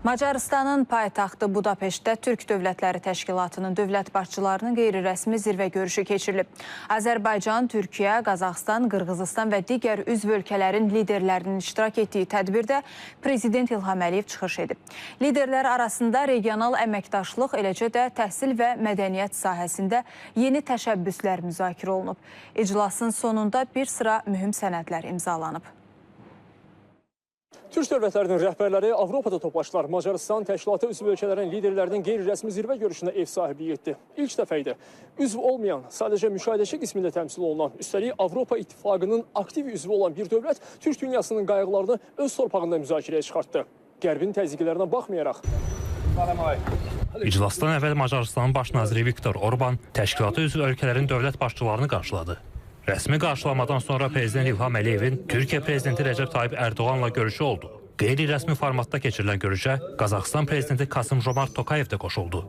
Macarıstanın paytaxtı Budapeştdə Türk Dövlətləri Təşkilatının dövlət başçılarının qeyri-rəsmi zirvə görüşü keçirilib. Azərbaycan, Türkiyə, Qazaxıstan, Qırğızıstan və digər üzv ölkələrin liderlərinin iştirak etdiyi tədbirdə Prezident İlham Əliyev çıxış edib. Liderlər arasında regional əməkdaşlıq, eləcə də təhsil və mədəniyyət sahəsində yeni təşəbbüslər müzakirə olunub. İclasın sonunda bir sıra mühüm sənədlər imzalanıb. Türk dövlətlərinin rəhbərləri Avropada toplaşdılar. Macarıstan təşkilatı üzv ölkələrin liderlərinin qeyri-rəsmi zirvə görüşünə ev sahibliyi etdi. İlk dəfə idi. Üzv olmayan, sadəcə müşahidəçi qismində təmsil olunan, üstəlik Avropa İttifaqının aktiv üzvü olan bir dövlət Türk dünyasının qayğılarını öz torpağında müzakirəyə çıxartdı. Qərbin təzyiqlərinə baxmayaraq. İclasdan əvvəl Macarıstanın baş naziri Viktor Orban təşkilatı üzv ölkələrin dövlət başçılarını qarşıladı. Rəsmi qarşılamadan sonra Prezident İlham Əliyevin Türkiyə Prezidenti Rəcəb Tayyip Ərdoğanla görüşü oldu. Qeyri-rəsmi formatda keçirilən görüşə Qazaxıstan Prezidenti Kasım-Jomart Tokayev də qoşuldu.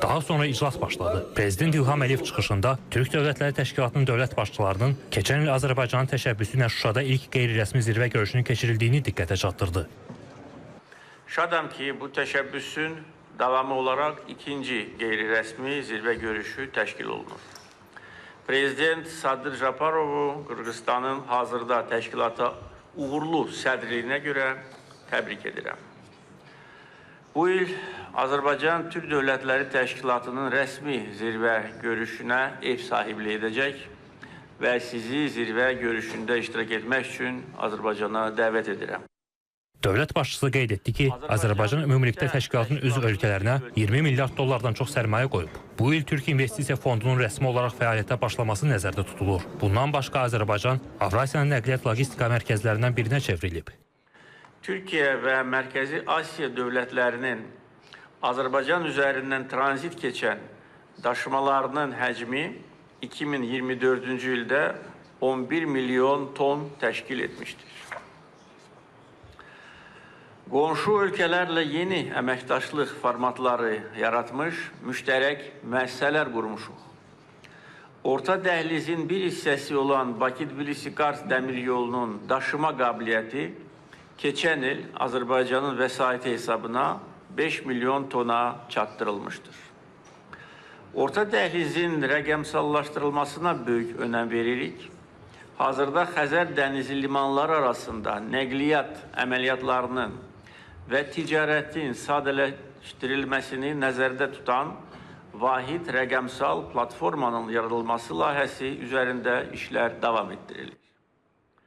Daha sonra iclas başladı. Prezident İlham Əliyev çıxışında Türk Dövlətləri Təşkilatının dövlət başçılarının keçən il Azərbaycanın təşəbbüsü ilə Şuşada ilk qeyri-rəsmi zirvə görüşünün keçirildiyini diqqətə çatdırdı. Şadam ki, bu təşəbbüsün davamı olarak ikinci qeyri-rəsmi zirvə görüşü təşkil olunur. Prezident Sadır Japarovu Qırğızstanın hazırda təşkilata uğurlu sədrliyinə görə təbrik edirəm. Bu il Azərbaycan Türk Dövlətləri Təşkilatının rəsmi zirvə görüşünə ev sahibliyi edəcək və sizi zirvə görüşündə iştirak etmək üçün Azərbaycana dəvət edirəm. Dövlət başçısı qeyd etdi ki, Azərbaycan ümumilikdə təşkilatın üzv ölkələrinə 20 milyard dollardan çox sərmayə qoyub. Bu il Türk İnvestisiya Fondunun rəsmi olaraq fəaliyyətə başlaması nəzərdə tutulur. Bundan başqa Azərbaycan Avrasiyanın nəqliyyat logistika mərkəzlərindən birinə çevrilib. Türkiyə və Mərkəzi Asiya dövlətlərinin Azərbaycan üzərindən tranzit keçən daşımalarının həcmi 2024-cü ildə 11 milyon ton təşkil etmişdir. Qonşu ölkələrlə yeni əməkdaşlıq formatları yaratmış, müştərək müəssisələr qurmuşuq. Orta dəhlizin bir hissəsi olan Bakı-Tbilisi-Kars dəmir yolunun daşıma qabiliyyəti keçən il Azərbaycanın vəsaiti hesabına 5 milyon tona çatdırılmışdır. Orta dəhlizin rəqəmsallaşdırılmasına böyük önəm veririk. Hazırda Xəzər dənizi limanları arasında nəqliyyat əməliyyatlarının və ticarətin sadələşdirilməsini nəzərdə tutan vahid rəqəmsal platformanın yaradılması layihəsi üzərində işlər davam etdirilir.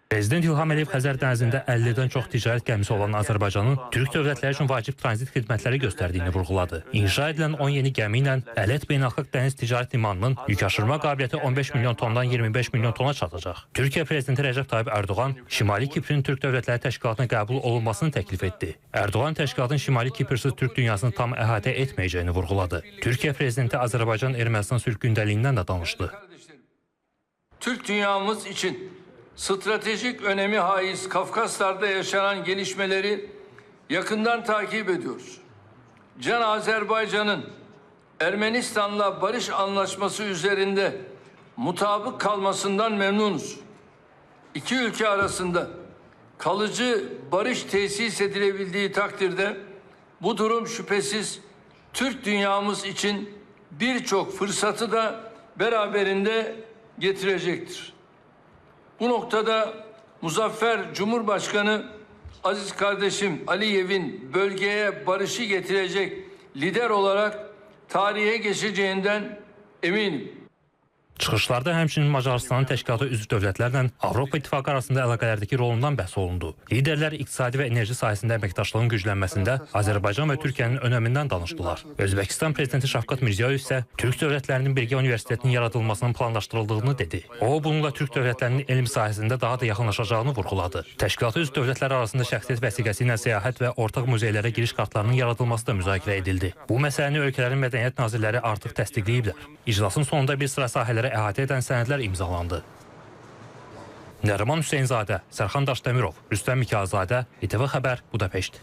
Prezident İlham Əliyev Xəzər dənizində 50-dən çox ticarət gəmisi olan Azərbaycanın Türk dövlətləri üçün vacib tranzit xidmətləri göstərdiyini vurğuladı. İnşa edilən 17 gəmi ilə Ələt Beynəlxalq Dəniz Ticarət Limanının yükəşirmə qabiliyyəti 15 milyon tondan 25 milyon tona çatacaq. Türkiyə Prezidenti Rəcəb Tayyip Ərdoğan Şimali Kiprin Türk Dövlətləri Təşkilatına qəbul olunmasını təklif etdi. Ərdoğan təşkilatın Şimali Kiprsiz Türk dünyasını tam əhatə etməyəcəyini vurğuladı. Türkiyə Prezidenti Azərbaycan-Ermənistan sülh gündəliyindən də danışdı. Türk dünyamız için stratejik önemi haiz Kafkaslar'da yaşanan gelişmeleri yakından takip ediyoruz. Can Azerbaycan'ın Ermenistan'la barış anlaşması üzerinde mutabık kalmasından memnunuz. İki ülke arasında kalıcı barış tesis edilebildiği takdirde bu durum şüphesiz Türk dünyamız için birçok fırsatı da beraberinde getirecektir. Bu noktada Muzaffer Cumhurbaşkanı aziz kardeşim Aliyev'in bölgeye barışı getirecek lider olarak tarihe geçeceğinden eminim. Çıxışlarda həmçinin Macarıstanın təşkilatı üzv dövlətlərlə Avropa İttifaqı arasında əlaqələrdəki rolundan bəhs olundu. Liderlər iqtisadi və enerji sahəsində əməkdaşlığın güclənməsində Azərbaycan və Türkiyənin önəmindən danışdılar. Özbəkistan prezidenti Şavkat Mirziyoyev isə Türk dövlətlərinin birgə universitetinin yaradılmasının planlaşdırıldığını dedi. O, bununla Türk dövlətlərinin elm sahəsində daha da yaxınlaşacağını vurğuladı. Təşkilatı üzv dövlətlər arasında şəxsiyyət vəsiqəsi ilə səyahət və ortaq muzeylərə giriş kartlarının yaradılması da müzakirə edildi. Bu məsələni ölkələrin mədəniyyət nazirləri artıq təsdiqləyiblər. İclasın sonunda bir sıra sahələrə əhatə edən sənədlər imzalandı. Nəriman Hüseynzadə, Sərxan Daşdəmirov, Rüstəm Mikayılzadə, İTV Xəbər, Budapeşt.